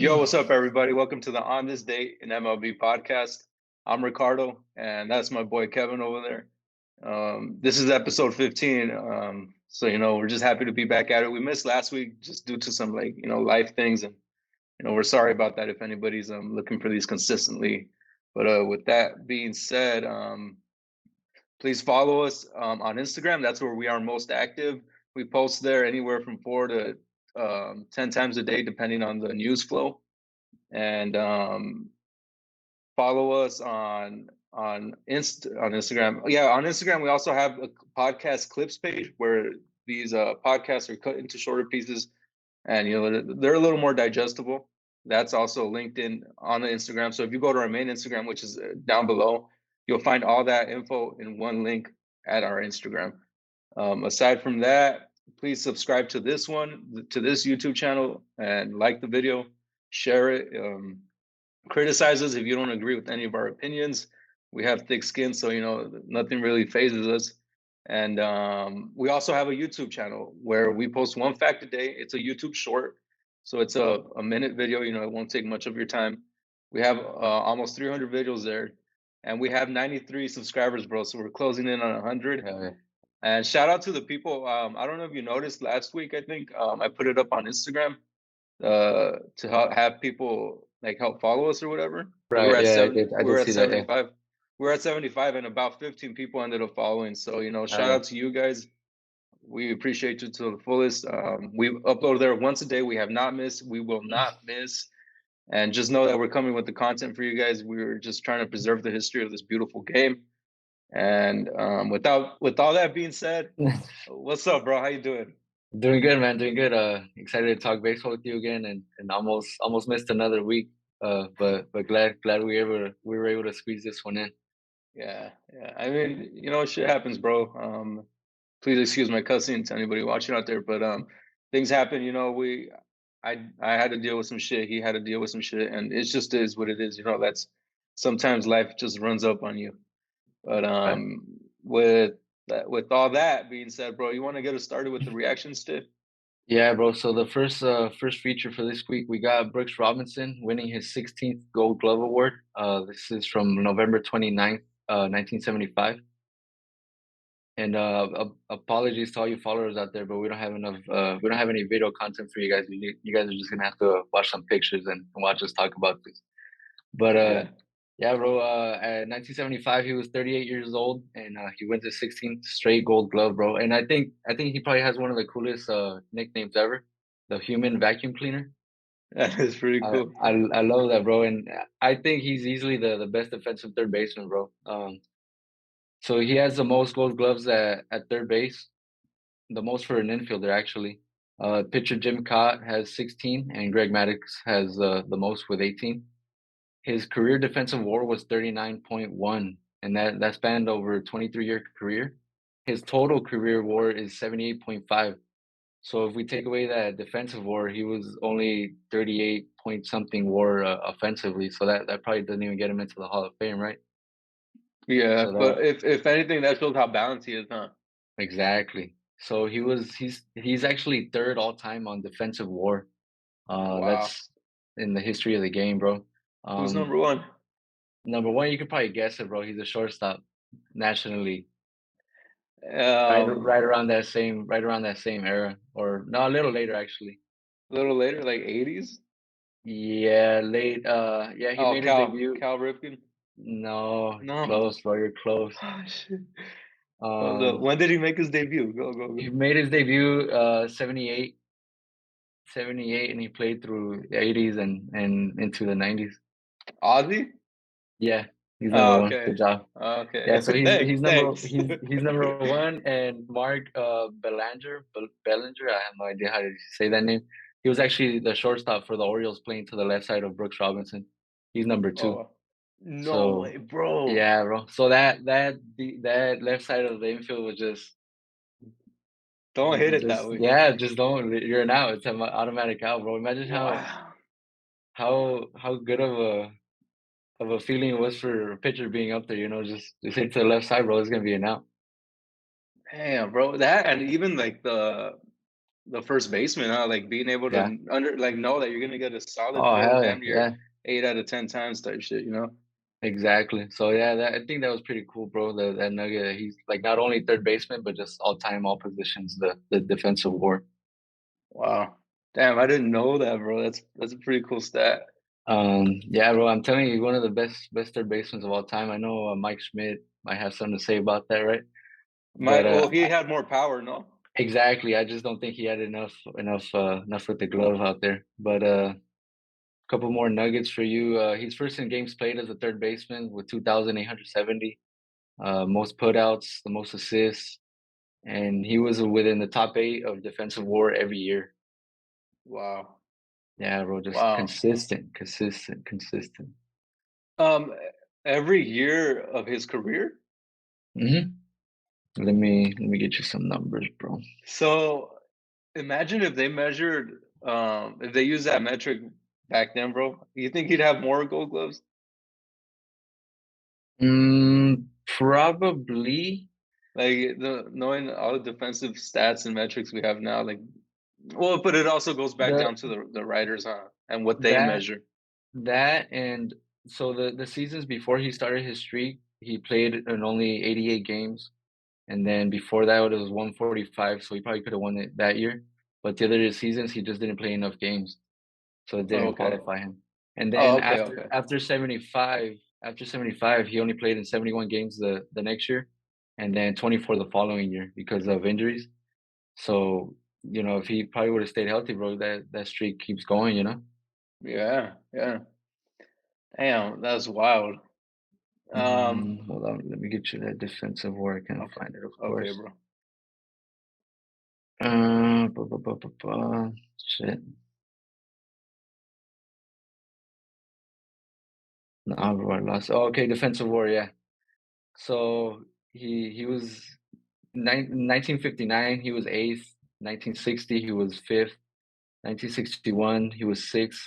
Yo, what's up, everybody? Welcome to the On This Date in MLB podcast. I'm Ricardo, and that's my boy Kevin over there. This is episode 15. So we're just happy to be back at it. We missed last week just due to some life things, and we're sorry about that if anybody's looking for these consistently. But with that being said, please follow us on Instagram. That's where we are most active. We post there anywhere from 4 to 10 times a day, depending on the news flow. And follow us on Instagram. Yeah, on Instagram we also have a podcast clips page where these podcasts are cut into shorter pieces, and they're a little more digestible. That's also linked in on the Instagram. So if you go to our main Instagram, which is down below, you'll find all that info in one link at our Instagram. Aside from that, please subscribe to this YouTube channel, and like the video, share it. Criticize us if you don't agree with any of our opinions. We have thick skin, so nothing really phases us. And we also have a YouTube channel where we post one fact a day. It's a YouTube short, so it's a minute video. It won't take much of your time. We have almost 300 videos there, and we have 93 subscribers, bro. So we're closing in on 100. Okay. And shout out to the people. I don't know if you noticed last week. I think I put it up on Instagram to have people help follow us or whatever. Right. Yeah, I We're did at see that. Yeah. 75. We're at 75, and about 15 people ended up following. So shout out to you guys. We appreciate you to the fullest. We upload there once a day. We have not missed. We will not miss. And just know that we're coming with the content for you guys. We're just trying to preserve the history of this beautiful game. And with all that being said, what's up, bro? How you doing? Doing good, man. Doing good. Excited to talk baseball with you again, and almost missed another week. But glad we were able to squeeze this one in. Yeah. I mean, shit happens, bro. Please excuse my cussing to anybody watching out there, but things happen. I had to deal with some shit. He had to deal with some shit, and it just is what it is. That's sometimes life just runs up on you. But Right. with all that being said, bro, you want to get us started with the reaction stick? Yeah, bro. So the first feature for this week, we got Brooks Robinson winning his 16th Gold Glove Award. This is from November 29th, 1975. And apologies to all you followers out there, but we don't have enough. We don't have any video content for you guys. You guys are just gonna have to watch some pictures and watch us talk about this. But Yeah. yeah, bro. At 1975, he was 38 years old, and he wins his 16th straight Gold Glove, bro. And I think he probably has one of the coolest nicknames ever, the Human Vacuum Cleaner. That is pretty I, cool. I I love that, bro. And I think he's easily the best defensive third baseman, bro. So he has the most Gold Gloves at third base, the most for an infielder, actually. Pitcher Jim Cott has 16, and Greg Maddux has the most with 18. His career defensive WAR was 39.1, and that spanned over a 23-year career. His total career WAR is 78.5. So if we take away that defensive WAR, he was only 38 point something WAR offensively. So that probably doesn't even get him into the Hall of Fame, right? Yeah, So but that if anything, that shows how balanced he is, huh? exactly. So he's actually third all time on defensive WAR. Wow. That's in the history of the game, bro. Who's Um, number one? Number one, you could probably guess it, bro. He's a shortstop nationally, Um, right around that same era, or no, a little later actually. a little later, like 80s. Yeah, late. Yeah, he Oh, made his debut. Cal Ripken. No, No. close, bro. You're close. Oh shit. Um, When did he make his debut? Go. he made his debut 78, and he played through the 80s and into the 90s. Ozzy? Yeah, he's number Oh, one. okay. Good job. Yeah, Okay. so Thanks. he's number one, and Mark Bellinger. I have no idea how to say that name. He was actually the shortstop for the Orioles, playing to the left side of Brooks Robinson. He's number two. Oh, no So way, bro. yeah, bro. So that left side of the infield was Don't hit it that just way. yeah, just don't. You're an out. It's an automatic out, bro. Imagine Wow. how good of a feeling it was for a pitcher being up there. Just hit to the left side, bro. It's gonna be an out. Damn, bro. That, and even like the first baseman, huh? Like being able Yeah. to know that you're gonna get a solid Oh throw hell yeah, damn near yeah. 8 out of 10 times type shit, you know? Exactly. So yeah, I think that was pretty cool, bro. That nugget. He's like not only third baseman, but just all time, all positions. The defensive war. Wow. Damn, I didn't know that, bro. That's a pretty cool stat. Yeah, bro. I'm telling you, he's one of the best third basemen of all time. I know Mike Schmidt might have something to say about that, right? But Well, he had more power, no? exactly. I just don't think he had enough with the glove out there. But couple more nuggets for you. He's first in games played as a third baseman with 2,870. Most putouts, the most assists, and he was within the top 8 of defensive WAR every year. Wow. Yeah, bro, just Wow. consistent. Um, every year of his career. Hmm. Let me get you some numbers, bro. So imagine if they measured, if they used that metric back then, bro. You think he'd have more Gold Gloves? Probably Like knowing all the defensive stats and metrics we have now, like, well, but it also goes back the down to the writers, huh, and what they that measure. that and so the seasons before he started his streak, he played in only 88 games. And then before that, it was 145, so he probably could have won it that year. But the other seasons, he just didn't play enough games, so it Oh, didn't okay. qualify him. And Oh, then okay, after okay. after 75, he only played in 71 games the next year, and then 24 the following year because of injuries. So if he probably would have stayed healthy, bro, that streak keeps going. Yeah, yeah. Damn, that's wild. Hold on, let me get you that defensive war. I can't Okay, find it, of okay, course. bro. Shit. No, bro, I lost. Oh, okay, defensive war, yeah. So he was 1959, he was eighth. 1960, he was fifth. 1961, he was sixth.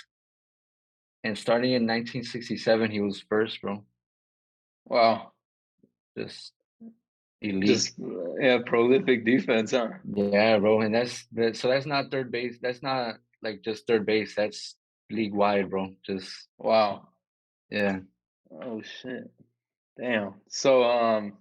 And starting in 1967, he was first, bro. Wow. Just elite. Just yeah, prolific defense, huh? Yeah, bro. And so that's not third base. That's not like just third base. That's league wide, bro. Just Wow. yeah. Oh shit. Damn. So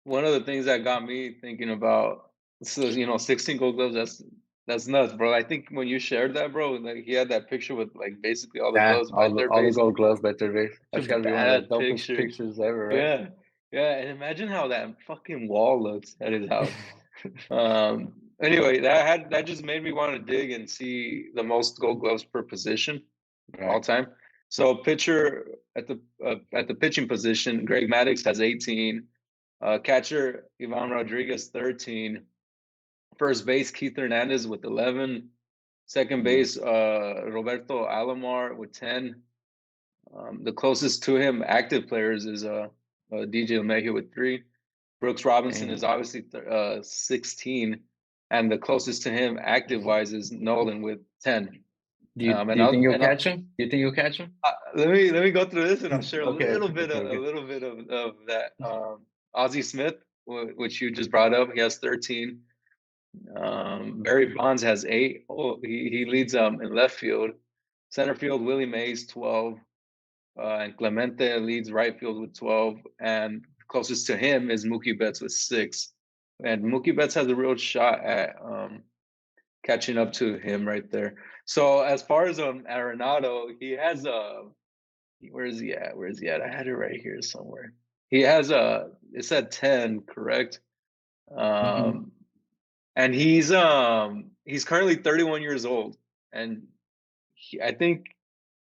one of the things that got me thinking about, so 16 Gold Gloves. That's nuts, bro. I think when you shared that, bro, like he had that picture with like basically all the Yeah, gloves by third all the base. gold gloves by third base. It's That's a gotta be one of bad the dopest picture. pictures ever, right? Yeah, yeah. And imagine how that fucking wall looks at his house. Anyway, that just made me want to dig and see the most Gold Gloves per position all Right. time. So pitcher at the pitching position, Greg Maddux has 18. Catcher Ivan Rodriguez 13. First base Keith Hernandez with 11. Second Mm. base Roberto Alomar with 10. The closest to him active players is DJ LeMahieu with 3. Brooks Robinson is And obviously 16, and the closest to him active wise is Nolan with 10. do you think you'll catch him? Do you think you'll catch him? Let me go through this, and I'll share Okay, okay, a okay. little bit of that. Ozzie Smith, which you just brought up, he has 13. Barry Bonds has 8. Oh, he leads in left field. Center field, Willie Mays 12, and Clemente leads right field with 12. And closest to him is Mookie Betts with 6. And Mookie Betts has a real shot at catching up to him right there. So as far as Arenado, he has where is he at? Where is he at? I had it right here somewhere. He has it's at 10, correct? Mhm. Um, and he's currently 31 years old, and I think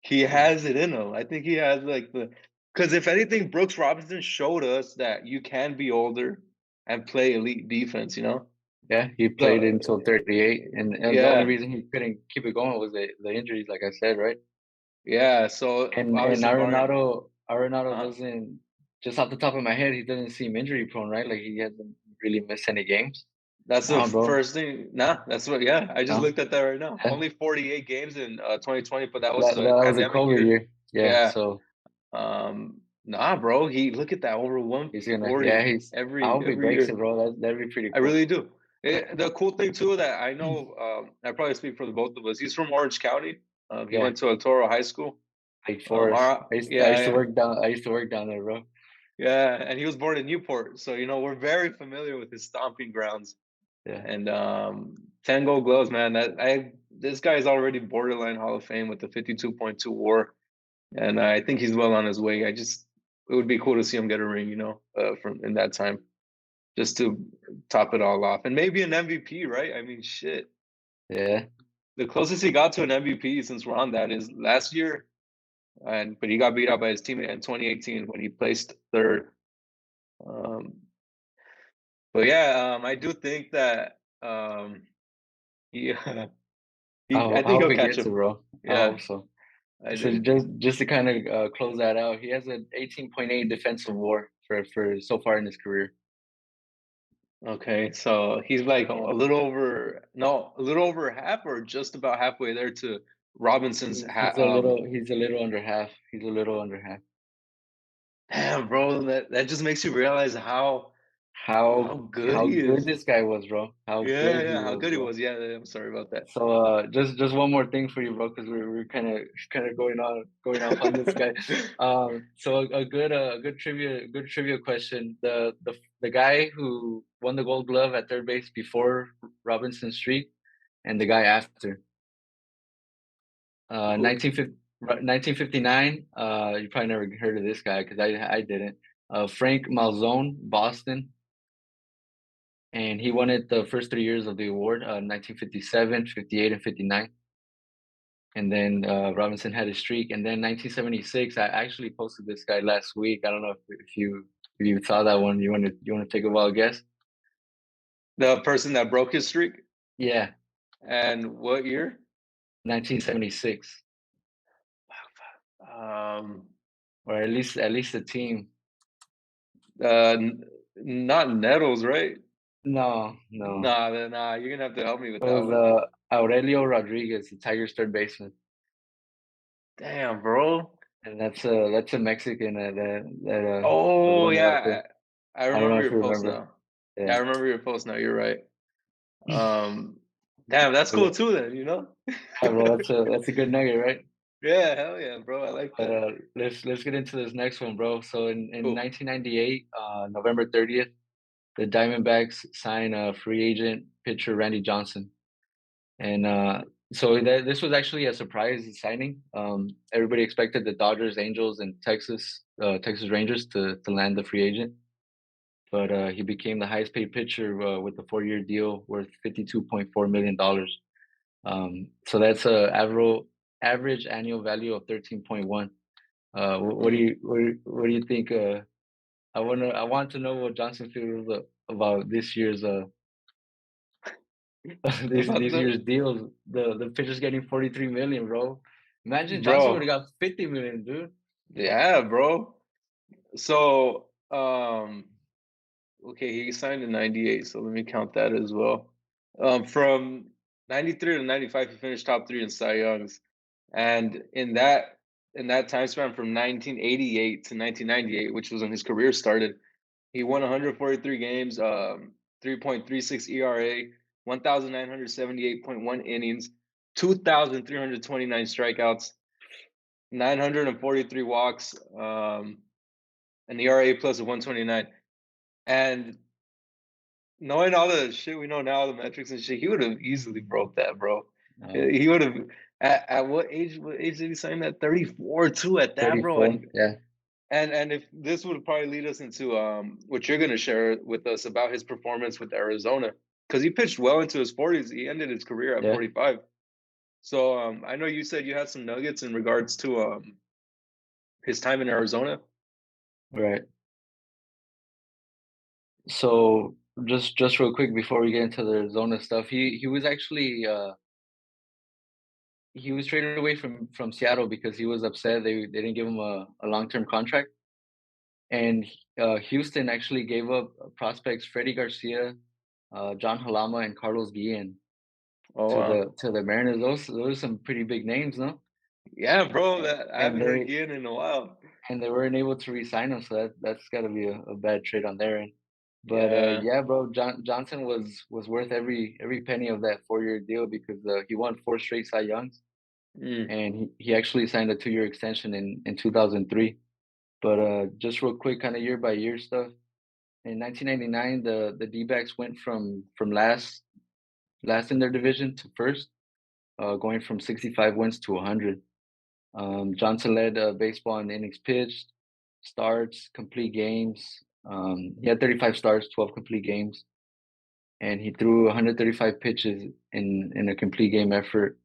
he has it in him. I think he has like because if anything, Brooks Robinson showed us that you can be older and play elite defense. Yeah, he played So until 38, and the only yeah, reason he couldn't keep it going was the injuries, like I said, right? yeah. So And obviously, barring Arenado uh, doesn't, just off the top of my head, he doesn't seem injury prone, right? Like he hasn't really missed any games. that's the No, bro. first thing. Nah, that's what. Yeah, I just No. looked at that right now. Yeah. Only 48 games in 2020, but that was That the that was a pandemic COVID year. year. Yeah. Yeah. So Nah, bro. He look at that over he's gonna. Yeah. 140 I hope he every breaks it, year. bro. That'd be pretty I cool. really do. The cool thing too that I know, I probably speak for the both of us. He's from Orange County. He Yeah, went to El Toro High School. Lake Forest. I Yeah, used to yeah, work down. I used to work down there, bro. yeah. And he was born in Newport, so we're very familiar with his stomping grounds. Yeah. And 10 Gold Gloves, man. This guy is already borderline Hall of Fame with the 52.2 WAR, and I think he's well on his way. It would be cool to see him get a ring, from in that time, just to top it all off, and maybe an MVP, right? I mean, shit. Yeah. The closest he got to an MVP since we're on that is last year, but he got beat out by his teammate in 2018 when he placed third. Um, but yeah, I do think that yeah, I I think hope he'll he catch gets it, him. bro. I Yeah, hope so. I So do. just to kind of close that out, he has an 18.8 defensive WAR for so far in his career. Okay, so he's like a little over, no, a little over half, or just about halfway there to Robinson's. He's a little under half. He's a little under half. Damn, bro, that just makes you realize how good How he good is. this guy was, bro. How Yeah, good he yeah, how was, good he bro. was. Yeah, yeah, I'm sorry about that. So just one more thing for you, bro, because we're kind of going off on this guy. So a good trivia question. The guy who won the Gold Glove at third base before Robinson streak, and the guy after. Who? 1959. You probably never heard of this guy because I didn't. Frank Malzone, Boston, and he won it the first 3 years of the award, 1957, 58, and 59. And then Robinson had a streak. And then 1976, I actually posted this guy last week. I don't know if you saw that one. You want to take a wild guess? The person that broke his streak? Yeah, And what year? 1976, Um, or at least the team. not Nettles, right? No, no, Nah, you're gonna have to help me with it that was one. Aurelio Rodriguez, the Tigers' third baseman, Damn, bro. and that's a Mexican that Oh won it out there. yeah, I I don't know remember if your you post remember. now. Yeah, Yeah. I remember your post now. You're right. Damn, that's cool too. Then. Yeah, bro, that's a good nugget, right? Yeah, hell yeah, bro. I like But that. let's get into this next one, bro. So in Cool. 1998, November 30th, the Diamondbacks sign a free agent pitcher Randy Johnson, and so this was actually a surprise signing. Everybody expected the Dodgers, Angels, and Texas Rangers to land the free agent, but he became the highest paid pitcher with a 4-year deal worth $52.4 million. So that's a average annual value of 13.1. Mm. What do you think? I want to know what Johnson feels about this year's About these the year's deals. The pitcher's getting 43 million, bro. Imagine Johnson would have bro. got 50 million, dude. Yeah, bro. So, okay, he signed in '98, so let me count that as well. From '93 to '95, he finished top three in Cy Youngs, and in that time span from 1988 to 1998, which was when his career started, he won 143 games, 3.36 ERA, 1,978.1 innings, 2,329 strikeouts, 943 walks, an ERA plus of 129. And knowing all the shit we know now, the metrics and shit, he would have easily broke that, bro. Uh, He would have. At what age? What age did he sign that? 34 too. At that, bro. 34. Yeah, And if this would probably lead us into what you're gonna share with us about his performance with Arizona, because he pitched well into his 40s. He ended his career at yeah, 45. So I know you said you had some nuggets in regards to his time in Arizona. right. So just real quick before we get into the Arizona stuff, he was traded away from Seattle because he was upset they didn't give him a long-term contract. And Houston actually gave up prospects Freddie Garcia, John Halama, and Carlos Guillen Oh to wow. the Mariners. Those are some pretty big names, no? Yeah, bro. And, That I and haven't heard they Gian in a while. and they weren't able to re-sign him, so that's got to be a bad trade on their end. But Yeah. yeah, bro, Johnson was worth every penny of that 4-year deal because he won 4 straight Cy Youngs, Mm. and he actually signed a 2-year extension in 2003. But just real quick, kind of year by year stuff. In 1999, the D-backs went from last in their division to first, going from 65 wins to 100. Johnson led baseball in innings pitched, starts, complete games. He had 35 starts, 12 complete games, and he threw 135 pitches in a complete game effort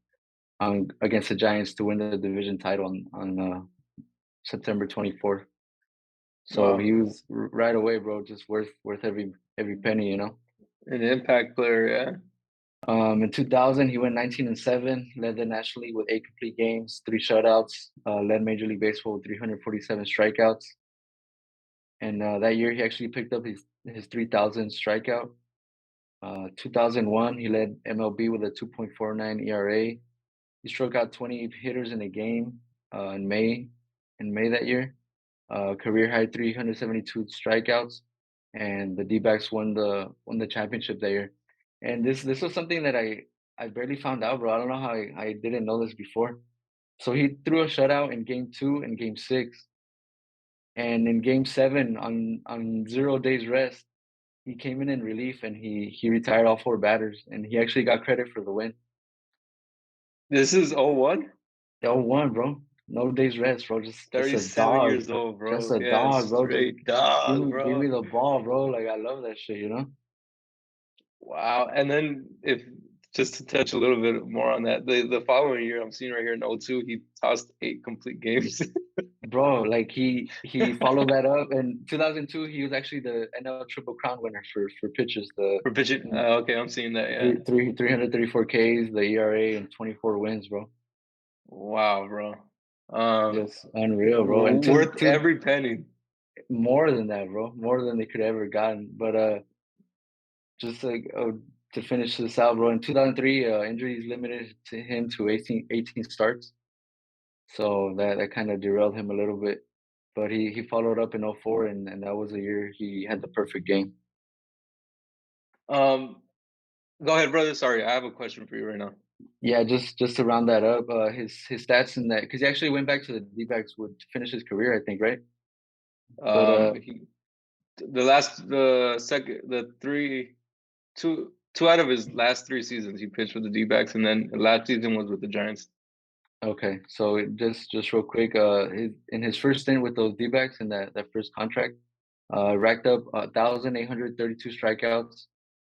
against the Giants to win the division title on September 24th. So Wow. he was right away, bro, just worth every penny, you know. An impact player, yeah. In 2000, he went 19-7, led the National League with 8 complete games, 3 shutouts, led Major League Baseball with 347 strikeouts. And that year, he actually picked up his 3,000th strikeout. 2001, he led MLB with a 2.49 ERA. He struck out 20 hitters in a game in May. In May that year, career high 372 strikeouts, and the D-backs won the championship that year. And this was something that I barely found out, bro. I don't know how I didn't know this before. So he threw a shutout in game 2 and game 6, and in game 7 on 0 days rest, he came in relief and he retired all 4 batters, and he actually got credit for the win. This is 01? They all won, bro. No days rest, bro. Just a 37 dog, years old, just bro. a Yeah, dog, bro. Just straight dog, give me bro. the ball, bro. Like I love that shit, you know. Wow. And then if just to touch a little bit more on that, the following year, I'm seeing right here in 02, he tossed 8 complete games. Bro, like he followed that up in 2002. He was actually the NL Triple Crown winner for pitchers. The For pitching. Okay, I'm seeing that, yeah. 334 Ks, the ERA, and 24 wins, bro. Wow, bro. Um, Just unreal, bro. And worth to every penny. more than that, bro. More than they could ever gotten. But just like to finish this out, bro. In 2003, injuries limited to him to 18 starts. So that kind of derailed him a little bit. But he followed up in 04, and that was the year he had the perfect game. Um, Go ahead, brother. Sorry, I have a question for you right now. Yeah, just to round that up, his stats in that, because he actually went back to the D-backs to finish his career, I think, right? But He the second the three two out of his last 3 seasons he pitched with the D-backs, and then the last season was with the Giants. okay, so just real quick, in his first stint with those D-backs in that first contract, racked up 1,832 strikeouts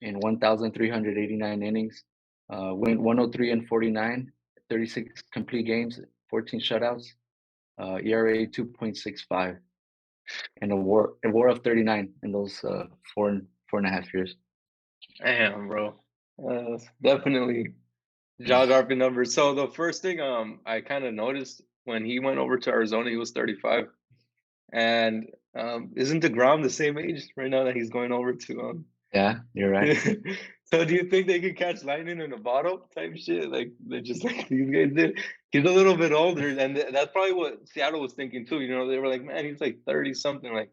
in 1,389 innings, went 103-49, 36 complete games, 14 shutouts, ERA 2.65, and a WAR of 39 in those 4.5 years. Damn, bro. Definitely jaw-dropping numbers. So the first thing I kind of noticed when he went over to Arizona, he was 35. And isn't DeGrom the same age right now that he's going over to Yeah, you're right. So do you think they could catch lightning in a bottle type shit? Like they just like these guys did. He's a little bit older, and that's probably what Seattle was thinking too. You know, they were like, man, he's like 30 something. Like,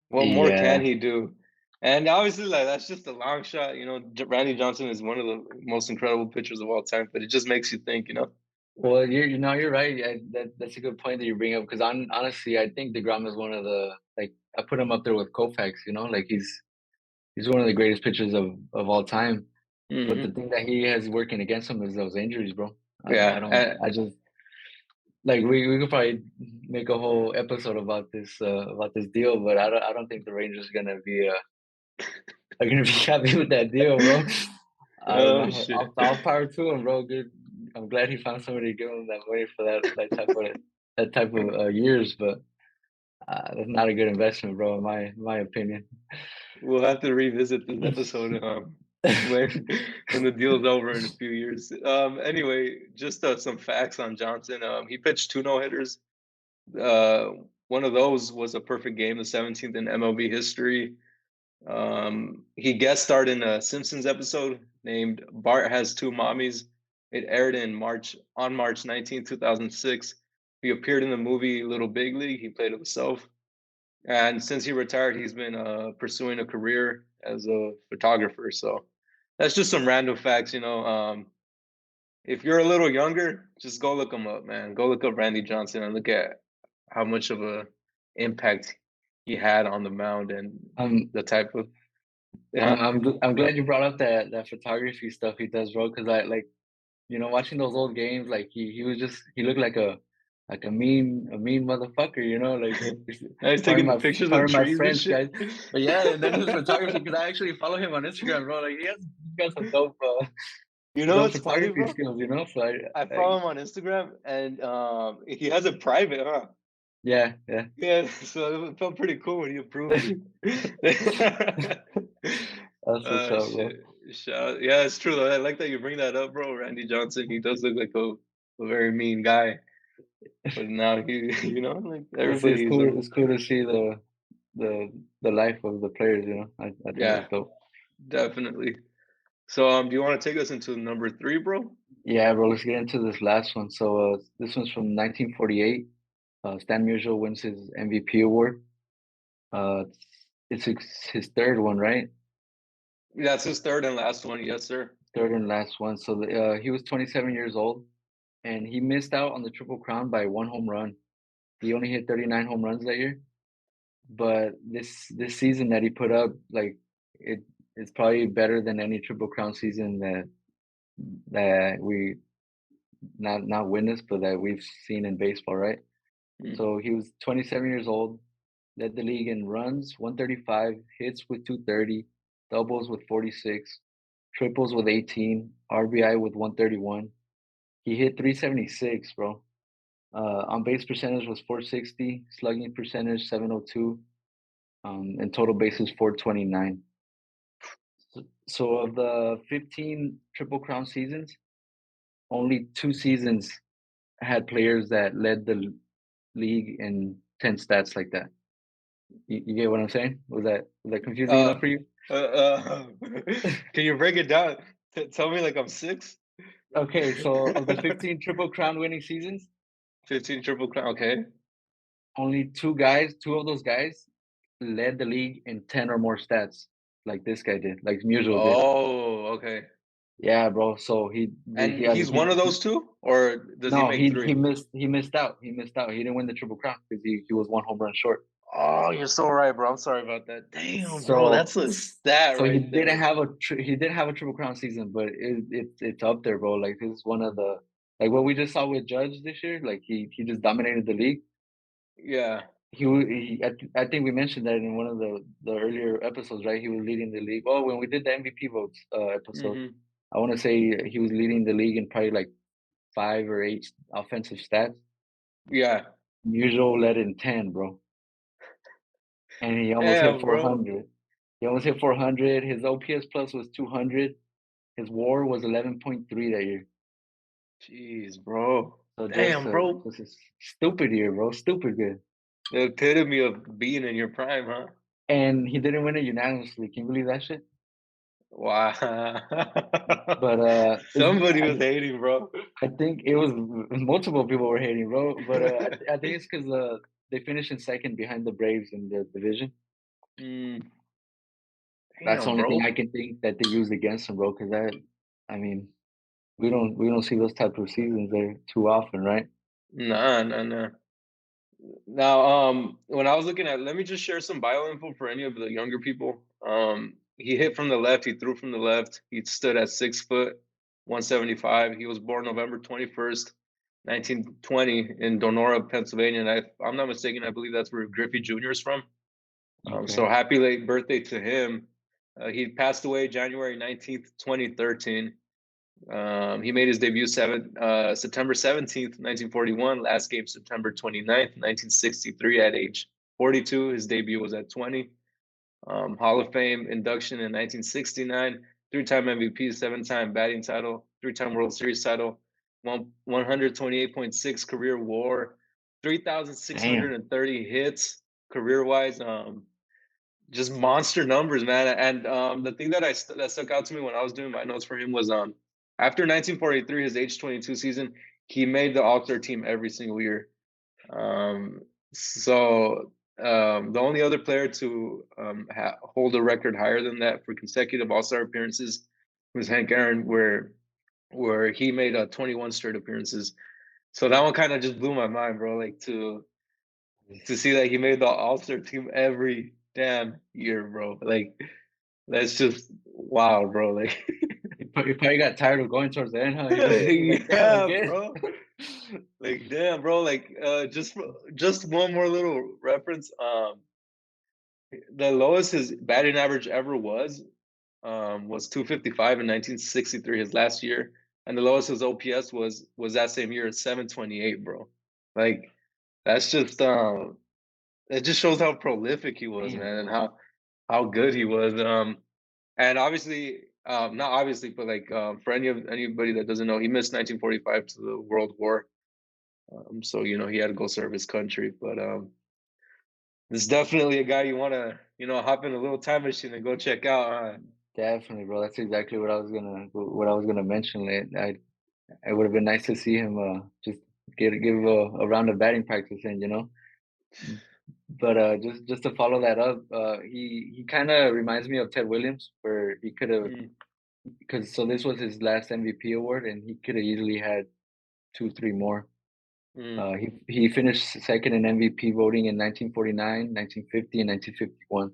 what more can Yeah. he do? And obviously, like that's just a long shot. You know, Randy Johnson is one of the most incredible pitchers of all time, but it just makes you think. You know. Well, you're right. That's a good point that you bring up because honestly, I think DeGrom is one of the like I put him up there with Koufax. You know, like he's one of the greatest pitchers of all time. But the Hmm. thing that he has working against him is those injuries, bro. I Yeah. don't. I just like we could probably make a whole episode about this deal, but I don't think the Rangers are gonna be happy with that deal, bro. I don't Oh know. shit. All power to him, bro. Good. I'm glad he found somebody to give him that money for that type of years, but that's not a good investment, bro. In my opinion. We'll have to revisit this episode when when the deal's over in a few years. Anyway, just some facts on Johnson. He pitched 2 no-hitters. Uh, One of those was a perfect game, the 17th in MLB history. He guest starred in a Simpsons episode named "Bart Has Two Mommies." It aired on March 19th, 2006. He appeared in the movie Little Big League. He played himself. And since he retired, he's been pursuing a career as a photographer. So that's just some random facts, you know. If you're a little younger, just go look him up, man. Go look up Randy Johnson and look at how much of a impact he had on the mound and Um, the type of I'm yeah. I'm glad you brought up that photography stuff he does, bro. Because I like, watching those old games, like he looked like a mean motherfucker, like I was pardon taking pictures of my trees and French, shit. guys. But yeah, and then his photography, because I actually follow him on Instagram, bro. Like he's got some You know dope what's funny, photography bro? skills, So I I follow him on Instagram and he has a private, huh? yeah, yeah. Yeah, so it felt pretty cool when he approved it. That's what's up, bro. Shit. Yeah, it's true though. I like that you bring that up, bro. Randy Johnson, he does look like a very mean guy. But now he, like It's everybody's, cool. It's cool to see the the life of the players. I think yeah, that's dope. definitely. So, do you want to take us into number three, bro? Yeah, bro. Let's get into this last one. So this one's from 1948. Stan Musial wins his MVP award. Uh, it's his third one, right? That's his third and last one. Yes, sir. Third and last one. So he was 27 years old, and he missed out on the Triple Crown by one home run. He only hit 39 home runs that year. But this season that he put up, like it, it's probably better than any Triple Crown season that we not witnessed, but that we've seen in baseball, right? Mm. So he was 27 years old, led the league in runs, 135, hits with 230, doubles with 46, triples with 18, RBI with 131. He hit 376, bro. On base percentage was 460, slugging percentage 702, and total bases 429. So of the 15 Triple Crown seasons, only two seasons had players that led the league in 10 stats like that. You get what I'm saying? Was that confusing Uh, enough for you? can you break it down? Tell me like I'm six. Okay, so of the 15 Triple Crown winning seasons, 15 triple crown. Okay. only two of those guys led the league in 10 or more stats, like this guy did, like Musial did. Oh, okay. Yeah, bro. So he And got he's one of those two, or does he no, make three? he missed out. He missed out. He didn't win the Triple Crown because he was one home run short. Oh, you're so right, bro. I'm sorry about that. Damn, bro, So that's a stat so he right didn't there. have he did have a Triple Crown season, but it's up there, bro. Like this is one of the like what we just saw with Judge this year. Like he just dominated the league. Yeah. I think we mentioned that in one of the earlier episodes, right? He was leading the league. Oh, when we did the MVP votes episode, Hmm. I want to say he was leading the league in probably like 5 or 8 offensive stats. Yeah. Usual led in 10, bro, and he almost hit Damn, bro. 400. He almost hit 400. His OPS plus was 200. His WAR was 11.3 that year. Jeez, bro. So Damn, bro. just a stupid year, bro. Stupid good. The epitome of being in your prime, huh? And he didn't win it unanimously. Can you believe that shit? Wow. But Somebody was hating, bro. I think it was multiple people were hating, bro. But I think it's because they finished in second behind the Braves in the division. Mm, That's the damn, only thing I bro. can think that they used against him, bro. Because I mean, we don't see those type of seasons there too often, right? Nah, nah, nah. Now, when I was looking at, let me just share some bio info for any of the younger people. He hit from the left. He threw from the left. He stood at 6 foot, 175. He was born November 21st, 1920, in Donora, Pennsylvania. And if I'm not mistaken, I believe that's where Griffey Jr. is from. Okay. So happy late birthday to him. He passed away January 19th, 2013. He made his debut September 17th, 1941. Last game September 29th, 1963 at age 42. His debut was at 20. Hall of Fame induction in 1969. Three-time MVP, seven-time batting title, three-time World Series title, 128.6 career WAR, Damn. 3,630 hits career-wise. Just monster numbers, man. And the thing that stuck out to me when I was doing my notes for him was after 1943, his age 22 season, he made the All-Star team every single year. So The only other player to hold a record higher than that for consecutive All-Star appearances was Hank Aaron, where he made 21 straight appearances. So that one kind of just blew my mind, bro. Like to see that he made the All-Star team every damn year, bro. Like that's just wild, bro. Like He probably got tired of going towards the end, huh? He was like, damn, yeah, again. bro. Like damn, bro. Like just one more little reference. The lowest his batting average ever was 255 in 1963, his last year, and the lowest his OPS was that same year at 728, bro. Like that's just it just shows how prolific he was, Damn, man, and bro. how good he was. And obviously, not obviously, but like for anybody that doesn't know, he missed 1945 to the World War. So he had to go serve his country, but it's definitely a guy you want to hop in a little time machine and go check out. Definitely, bro. That's exactly what I was gonna mention. It would have been nice to see him just give a round of batting practice in, you know. But just to follow that up, he kind of reminds me of Ted Williams, where he could have, Mm, because so this was his last MVP award, and he could have easily had two, three more. mm, He finished second in MVP voting in 1949, 1950, and 1951.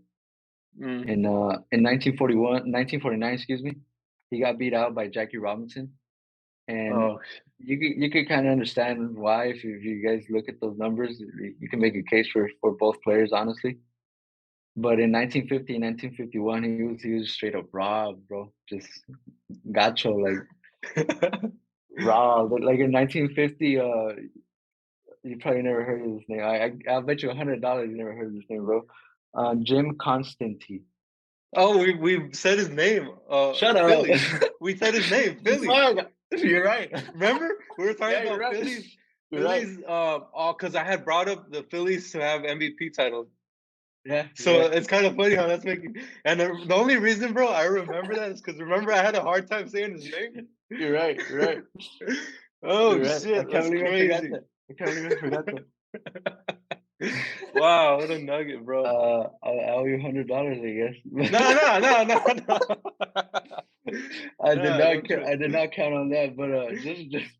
mm. And in 1949, excuse me, he got beat out by Jackie Robinson, and Oh, you could kind of understand why if you guys look at those numbers, you can make a case for both players, honestly. But in 1950 and 1951, he was straight up raw, bro. Just gacho, like raw. But like in 1950, you probably never heard of this name. I'll bet you $100 you never heard of this name, bro. Jim Constantine. oh, we said his name. Shut up. Phillies. We said his name. Phillies. Fuck. You're right. Remember we were talking Yeah, you're about right. Phillies. You're right. Phillies. Because I had brought up the Phillies to have MVP titles. Yeah, you're So right. it's kind of funny how that's making. And the only reason, bro, I remember that is because remember I had a hard time saying his name. You're right. You're right. Oh You're right. I shit, can't that's believe I forgot crazy. that. I can't believe I forgot that. Wow, what a nugget, bro. I owe you $100, I No, guess. no, no, no, no. Nah, don't trip. I did not count on that, but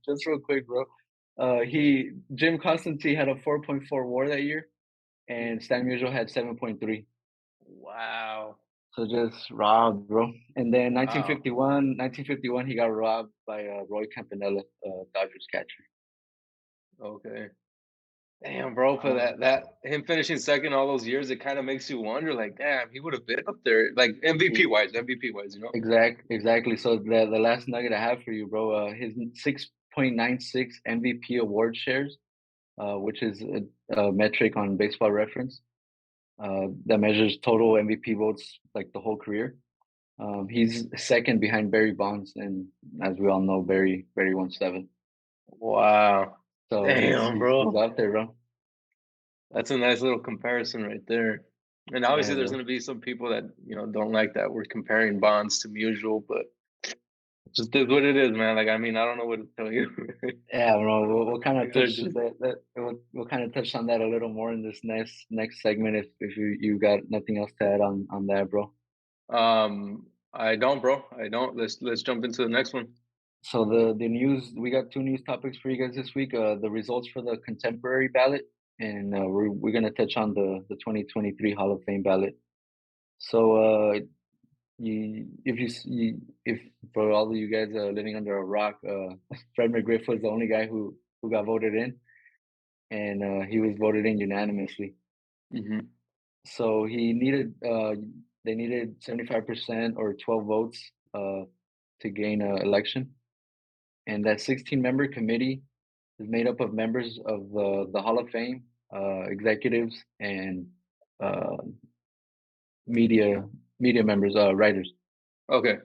just real quick, bro. Jim Constantine had a 4.4 WAR that year, and Stan Musial had 7.3. Wow. So just robbed, bro. And then Wow. 1951, he got robbed by Roy Campanella, Dodgers catcher. Okay. Damn, bro, for Wow. that him finishing second all those years, it kind of makes you wonder, like, damn, he would have been up there, like MVP wise. Exactly. So the last nugget I have for you, bro, his 6.96 MVP award shares, which is a metric on Baseball Reference, that measures total MVP votes like the whole career. He's second behind Barry Bonds, and as we all know, Barry won seven. Wow. So Damn, he's bro. out there, bro. That's a nice little comparison right there. And Yeah, obviously, there's bro. going to be some people that don't like that we're comparing Bonds to Musial, but it just is what it is, man. Like, I mean, I don't know what to tell you. Yeah, bro. We'll kind of These are touch just we'll kind of touch on that a little more in this next segment if you got nothing else to add on that, bro. I don't, bro. I don't. Let's jump into the next one. So the news, we got two news topics for you guys this week. The results for the contemporary ballot, and we're gonna touch on the 2023 Hall of Fame ballot. So if for all of you guys living under a rock, Fred McGriff was the only guy who got voted in, and he was voted in unanimously. Hmm. So they needed 75% or 12 votes to gain an election, and that 16-member committee is made up of members of the Hall of Fame, executives, and uh, media media members, writers. Okay.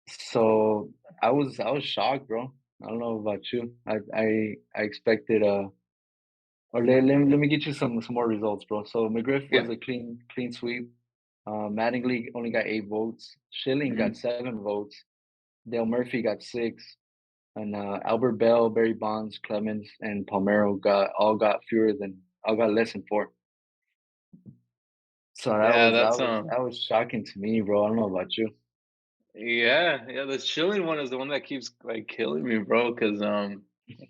So I was shocked, bro. I don't know about you. I expected or let me get you some more results, bro. So McGriff Yeah. was a clean sweep. Mattingly only got 8 votes. Schilling got Hmm. 7 votes. Dale Murphy got 6, and Albert Bell, Barry Bonds, Clemens, and Palmero got less than 4. So that Yeah, was that that's was that was shocking to me, bro. I don't know about you. yeah, the Chilling one is the one that keeps like killing me, bro. Because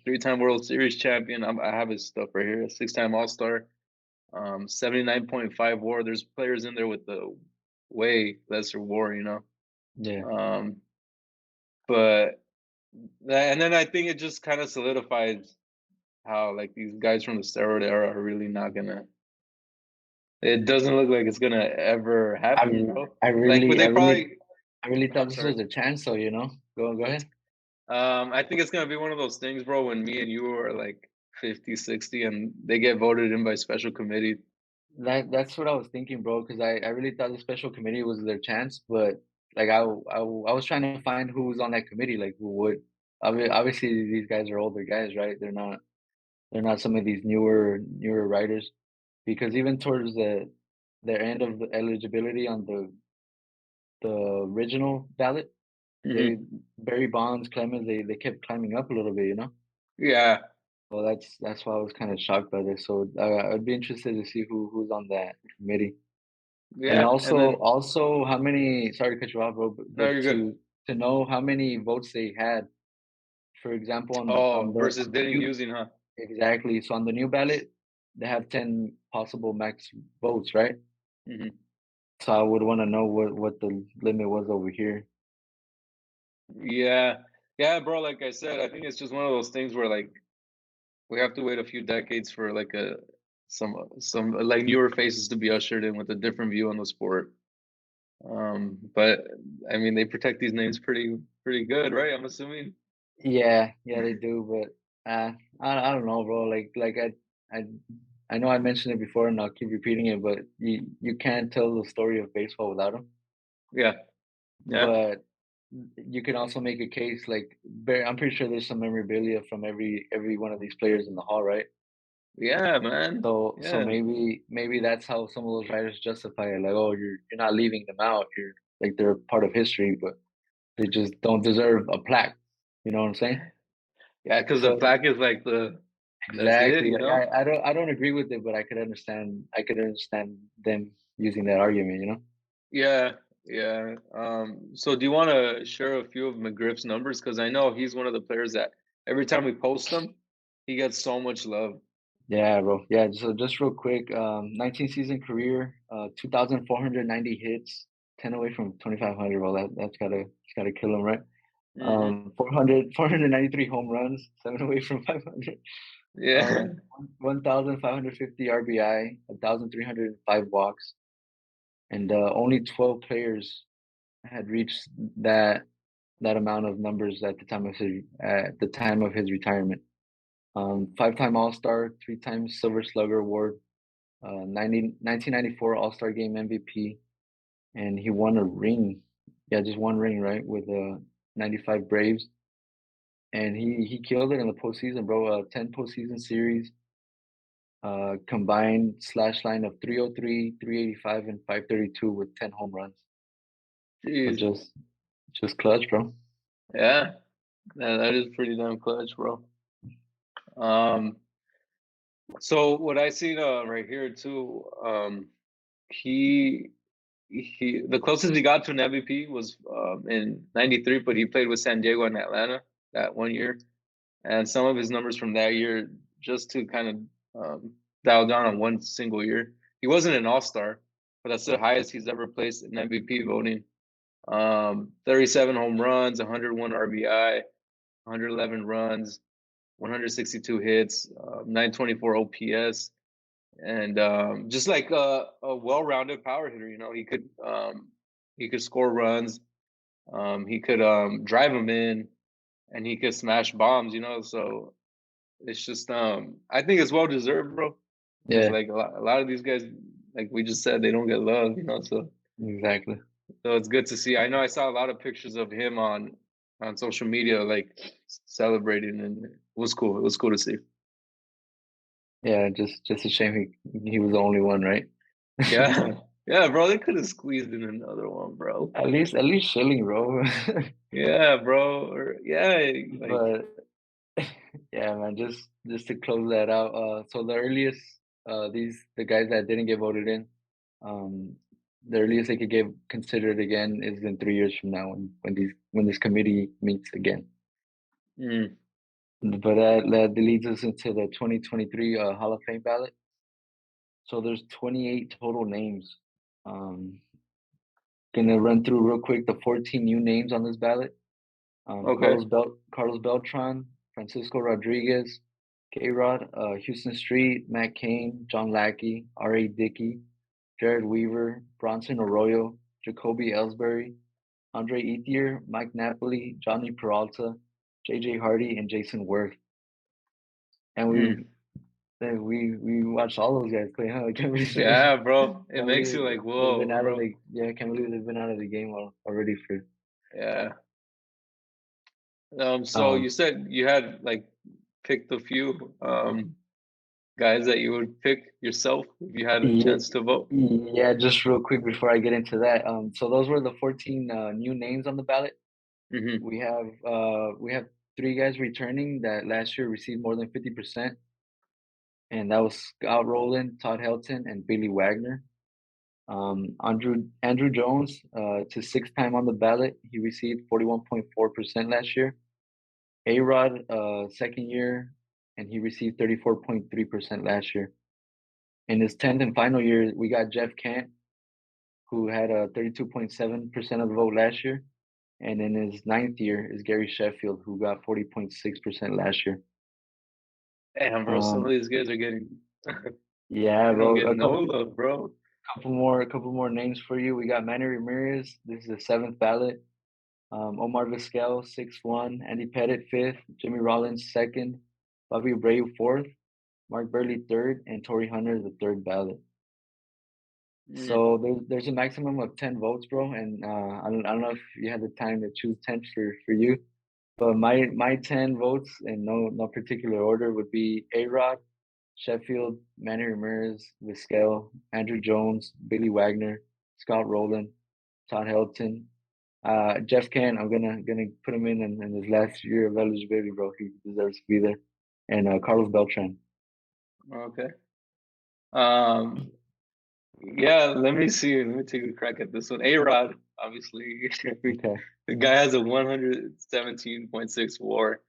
three-time World Series champion. I have his stuff right here. Six-time All-Star. 79.5 WAR. There's players in there with the way lesser WAR, you know. Yeah, Um, but and then I think it just kind of solidifies how like these guys from the steroid era are really not gonna. It doesn't look like it's gonna ever I happen, r- bro. I Like, but really I they really probably. I really thought I'm this sorry. was a chance, though. Go ahead. I think it's gonna be one of those things, bro, when me and you are like 50, 60, and they get voted in by special committee. That's what I was thinking, bro. Because I really thought the special committee was their chance, but like I was trying to find who was on that committee, like who would. Obviously, these guys are older guys, right? They're not some of these newer writers, because even towards their end of the eligibility on the original ballot, they Hmm. Barry Bonds, Clemens, they kept climbing up a little bit, you know. Yeah, So that's why I was kind of shocked by this. So I'd be interested to see who's on that committee. And yeah, and also then also how many, sorry to cut you off, bro, no, but you're good. to know how many votes they had, for example, Oh, versus on the didn't new, using, huh? exactly. So on the new ballot, they have 10 possible max votes, right? Hmm. So I would want to know what the limit was over here. Yeah, yeah, bro. Like I said, I think it's just one of those things where like we have to wait a few decades for like some like newer faces to be ushered in with a different view on the sport. But I mean, they protect these names pretty good, right? I'm assuming. Yeah, yeah, they do, but I don't know, bro. I I know I mentioned it before, and I'll keep repeating it, but you can't tell the story of baseball without them. Yeah, yeah, But you can also make a case like I'm pretty sure there's some memorabilia from every one of these players in the hall, right? yeah, man. So Yeah, maybe that's how some of those writers justify it, like, oh, you're not leaving them out. You're like they're part of history, but they just don't deserve a plaque. You know what I'm saying? yeah, because the So plaque is like the that's it, exactly. you Like know. I don't agree with it, but I could understand them using that argument, you know? Yeah, yeah. So do you want to share a few of McGriff's numbers? Because I know he's one of the players that every time we post him, he gets so much love. Yeah, bro. Yeah, so just real quick, 19 season career, 2,490 hits, 10 away from 2,500, bro. That's gotta kill him, right? Hmm. 493 home runs, 7 away from 500. Yeah. 1,550 RBI, 1,305 walks, and only 12 players had reached that that amount of numbers at the time of his retirement. Five-time All-Star, three-time Silver Slugger Award, 1994 All-Star Game MVP, and he won a ring. Yeah, just one ring, right, with the 95 Braves, and he killed it in the postseason, bro. 10 postseason series, combined slash line of 303, 385, and 532 with 10 home runs. So Jeez. just clutch, bro. Yeah. That is pretty damn clutch, bro. Um, so what I see right here too, he he the closest he got to an MVP was in '93, but he played with San Diego and Atlanta that one year, and some of his numbers from that year, just to kind of dial down on one single year, he wasn't an All Star, but that's the highest he's ever placed in MVP voting. 37 home runs, 101 RBI, 111 runs, 162 hits, 924 OPS, and just like a well-rounded power hitter. You know, he could score runs, he could drive them in, and he could smash bombs. You know, so it's just I think it's well deserved, bro. Because Yeah, like a lot of these guys, like we just said, they don't get love. You know, exactly. so it's good to see. I know I saw a lot of pictures of him on social media, like celebrating, and it was cool. It was cool to see. Yeah, just a shame he was the only one, right? Yeah, yeah, bro. They could have squeezed in another one, bro. At least Schilling, bro. Yeah, bro. Or yeah, like But yeah, man, just to close that out. So the earliest, the guys that didn't get voted in. The earliest they could get considered again is in 3 years from now when this committee meets again. Mm. But that leads us into the 2023 Hall of Fame ballot. So there's 28 total names. Gonna run through real quick the 14 new names on this ballot. Okay. Carlos Beltran, Francisco Rodriguez, K-Rod, Houston Street, Matt Cain, John Lackey, R.A. Dickey, Jared Weaver, Bronson Arroyo, Jacoby Ellsbury, Andre Ethier, Mike Napoli, Johnny Peralta, J.J. Hardy, and Jason Worth. And Mm. we watched all those guys play, huh? Yeah, bro. It makes you like, they've whoa, been out of bro. the can't believe they've been out of the game already for Yeah. So um you said you had like picked a few guys that you would pick yourself if you had a yeah, chance to vote. yeah, just real quick before I get into that. So those were the 14 new names on the ballot. Mm-hmm. We have three guys returning that last year received more than 50%, and that was Scott Rowland, Todd Helton, and Billy Wagner. Andrew Jones, to sixth time on the ballot, he received 41.4% last year. A-Rod, second year, and he received 34.3% last year. In his 10th and final year, we got Jeff Kent, who had 32.7% of the vote last year. And in his ninth year is Gary Sheffield, who got 40.6% last year. Damn, bro. Some of Um, these guys are getting yeah, they don't bro. get A no couple, love, bro. couple more names for you. We got Manny Ramirez. This is the seventh ballot. Omar Vizquel, 6-1. Andy Pettit, fifth. Jimmy Rollins, second. Bobby Abreu, fourth. Mark Burley, third. And Torrey Hunter, the third ballot. Mm. So there's a maximum of 10 votes, bro. And I don't know if you had the time to choose 10 for you. But my 10 votes in no particular order would be A-Rod, Sheffield, Manny Ramirez, Vizquel, Andrew Jones, Billy Wagner, Scott Rowland, Todd Helton, Jeff Kent. I'm gonna put him in his last year of eligibility, bro. He deserves to be there. And Carlos Beltran. Okay. Um, yeah, let me see. Let me take a crack at this one. A-Rod, obviously. Okay. The guy has a 117.6 WAR.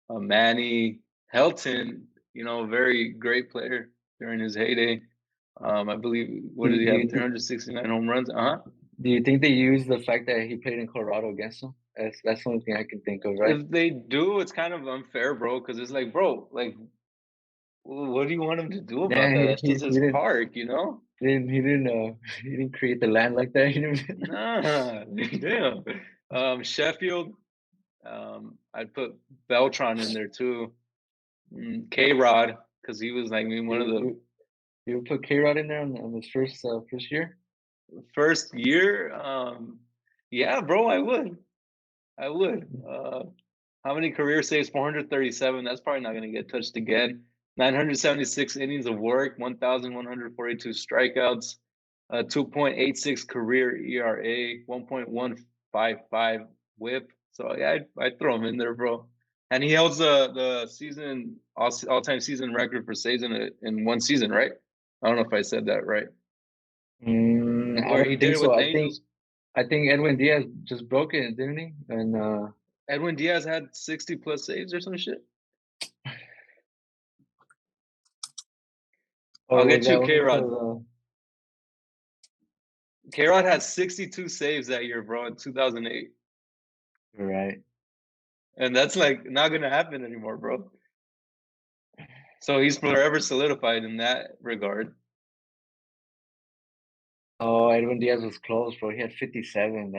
Manny Helton, very great player during his heyday. I believe, what Do, did he do have? you th- 369 home runs. Uh-huh. do you think they use the fact that he played in Colorado against him? That's the only thing I can think of, right? If they do, it's kind of unfair, bro, because it's like, bro, like, what do you want him to do about Yeah, that? That's just his park, you know? he didn't create the land like that. He didn't. Nah, damn. Sheffield, I'd put Beltron in there too. K-Rod, because he was like one of You the you you put K-Rod in there on his first year? first year. Yeah, bro, I would. I would. How many career saves? 437. That's probably not going to get touched again. 976 innings of work, 1,142 strikeouts, 2.86 career ERA, 1.155 WHIP. So yeah, I'd throw him in there, bro. And he holds the season all time season record for saves in one season, right? I don't know if I said that right. I Where he don't did think it so. with the Angels. I think Edwin Diaz just broke it, didn't he? And Edwin Diaz had 60 plus saves or some shit. or I'll was get that you only K for Rod. the? K Rod had 62 saves that year, bro, in 2008. Right. And that's like not going to happen anymore, bro. So he's forever solidified in that regard. Oh, Edwin Diaz was close, bro. He had 57.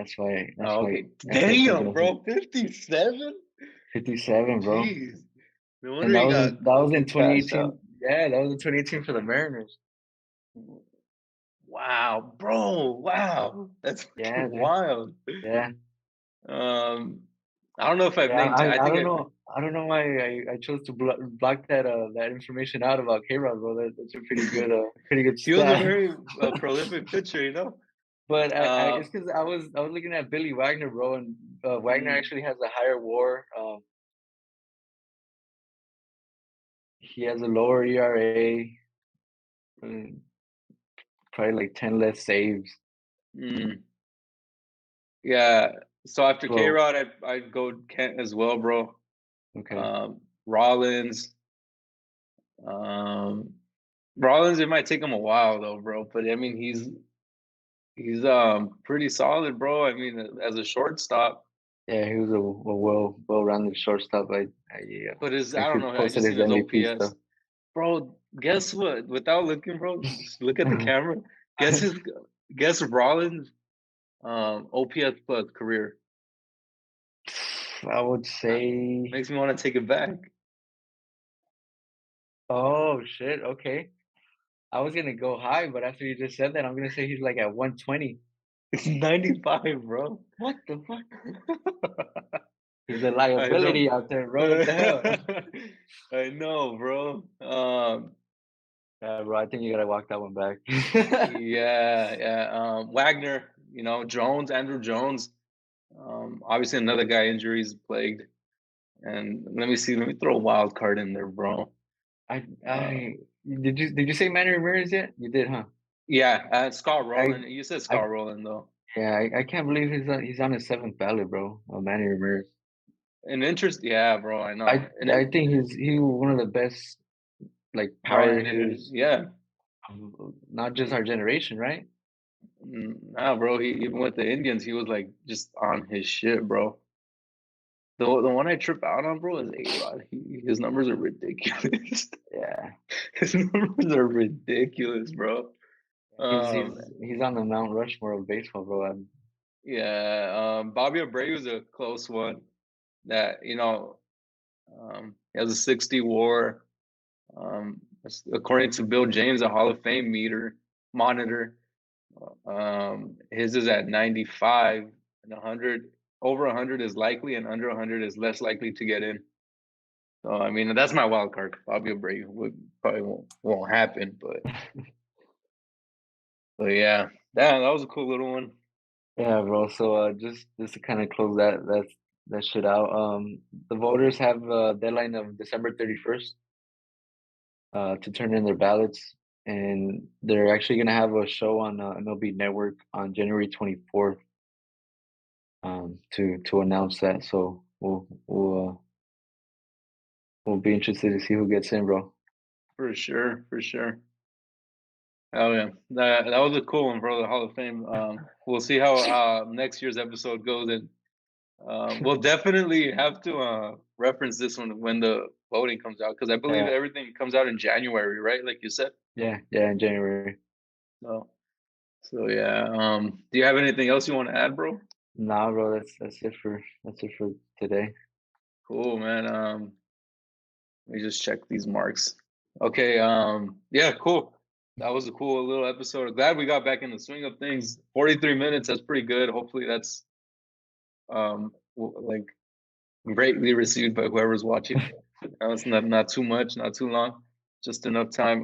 Oh, okay. I kept thinking Damn, of him. bro. 57? 57, bro. Jeez. No And wonder he got that was in fucking cashed out. 2018. Yeah, that was in 2018 for the Mariners. Wow, bro. Wow. That's Yeah, fucking dude. wild. Yeah. Um, I don't know if I've Yeah, named, I I think don't know. I don't know why I chose to block that information out about K-Rod, bro. That's a pretty good he was a stat. very prolific pitcher. But Uh, it's because I was looking at Billy Wagner, bro, and Wagner mm, actually has a higher WAR. He has a lower ERA. probably like 10 less saves. Mm. Yeah. So after K Well, Rod, I'd go Kent as well, bro. okay. Rollins. Um, Rollins, it might take him a while though, bro. But I mean, he's pretty solid, bro. I mean, as a shortstop. Yeah, he was a well-rounded shortstop. I But I don't actually know. I posted just his seen his MVP OPS, stuff. bro. Guess what? Without looking, bro, just look at the camera. Guess his guess Rollins OPS plus career. I would say, Makes me want to take it back. oh shit, okay. I was gonna go high, but after you just said that, I'm gonna say he's like at 120. It's 95, bro. What the fuck? He's a I know. liability out there, bro. What the hell? I know, bro. Yeah, bro, I think you gotta walk that one back. Yeah, yeah. Wagner, Jones, Andrew Jones. Obviously another guy injuries plagued. And let me see, let me throw a wild card in there, bro. I Uh, I did you say Manny Ramirez yet? You did, huh? yeah, Scott I Rowland. You said I Scott Rowland though. yeah, I can't believe he's on his seventh ballot, bro. Manny Ramirez. An interest, yeah, bro. I know. I And I then think he's one of the best like power right hitter, hitters, yeah. not just our generation, right? Nah, bro. He even with the Indians, he was like just on his shit, bro. The one I trip out on, bro, is A-Rod. His numbers are ridiculous. Yeah, His numbers are ridiculous, bro. he's Um, he's he's on the Mount Rushmore of baseball, bro. yeah. Bobby Abreu's a close one. That he has a 60 WAR. According to Bill James, a Hall of Fame monitor. His is at 95, and 100 over 100 is likely, and under 100 is less likely to get in. So I mean, that's my wild card. Bobby Abreu would probably won't happen, but yeah, that was a cool little one Yeah, bro. So just to kind of close that shit out. The voters have a deadline of December 31st to turn in their ballots, and they're actually gonna have a show on MLB Network on January 24th to announce that. So we'll be interested to see who gets in, bro. for sure, for sure. Oh yeah, that was a cool one, bro. The Hall of Fame. We'll see how next year's episode goes, and we'll definitely have to reference this one when the voting comes out, because I believe Yeah, everything comes out in January, right? Like you said. yeah, in January. So, so yeah. Do you have anything else you want to add, bro? Nah, bro. That's it for today. Cool, man. Let me just check these marks. Okay. Yeah, cool. That was a cool little episode. Glad we got back in the swing of things. 43 minutes. That's pretty good. Hopefully, that's like greatly received by whoever's watching. It's not too much, not too long, just enough time.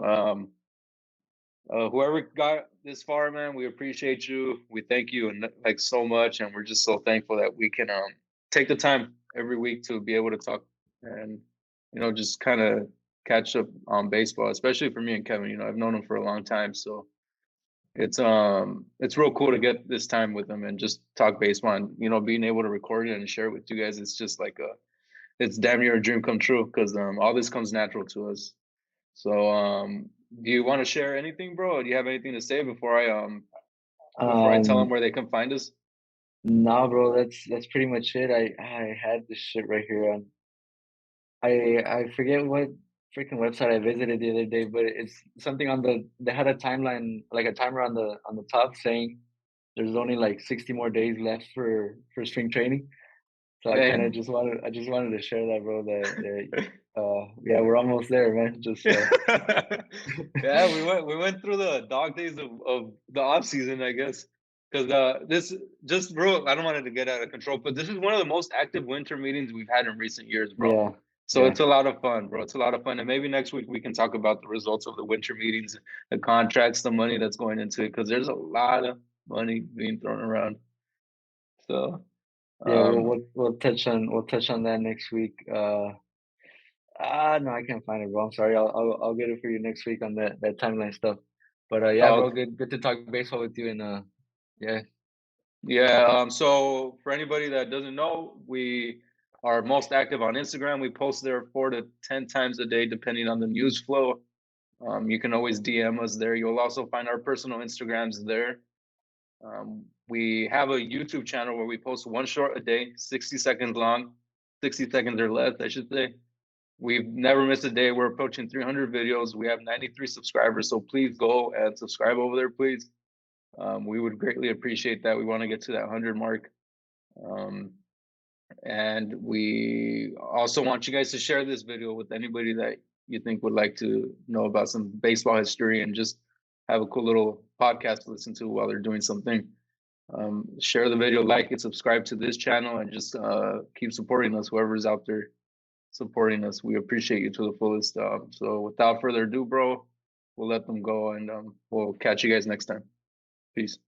Whoever got this far, man, we appreciate you. We thank you and like so much, and we're just so thankful that we can take the time every week to be able to talk and just kind of catch up on baseball, especially for me and Kevin. I've known him for a long time, so it's real cool to get this time with him and just talk baseball, and being able to record it and share it with you guys. It's just like it's damn near a dream come true, because all this comes natural to us. So, do you want to share anything, bro? Or do you have anything to say before I tell them Um, where they can find us? nah, bro. That's pretty much it. I had this shit right here. I forget what freaking website I visited the other day, but it's something on they had a timeline, like a timer on the top saying there's only like 60 more days left for spring training. So And I just wanted to share that, bro. Yeah, we're almost there, man. Just yeah, we went through the dog days of the off season, I guess. Because this just, bro, I don't want it to get out of control, but this is one of the most active winter meetings we've had in recent years, bro. yeah, So yeah, it's a lot of fun, bro. It's a lot of fun. And maybe next week we can talk about the results of the winter meetings, the contracts, the money that's going into it, because there's a lot of money being thrown around. So, yeah. We'll um, we'll we'll touch on that next week. No, I can't find it, bro. I'm sorry. I'll get it for you next week on that timeline stuff. But yeah, bro, Oh, good to talk baseball with you. And yeah, yeah. So for anybody that doesn't know, we are most active on Instagram. We post there 4 to 10 times a day, depending on the news flow. You can always DM us there. You'll also find our personal Instagrams there. We have a YouTube channel where we post one short a day, 60 seconds long, 60 seconds or less, I should say. We've never missed a day. We're approaching 300 videos. We have 93 subscribers. So please go and subscribe over there, please. We would greatly appreciate that. We want to get to that 100 mark. Um, and we also want you guys to share this video with anybody that you think would like to know about some baseball history and just have a cool little podcast to listen to while they're doing something. Share the video, like it, subscribe to this channel, and just keep supporting us, whoever's out there supporting us. We appreciate you to the fullest. So without further ado, bro, we'll let them go, and we'll catch you guys next time. Peace.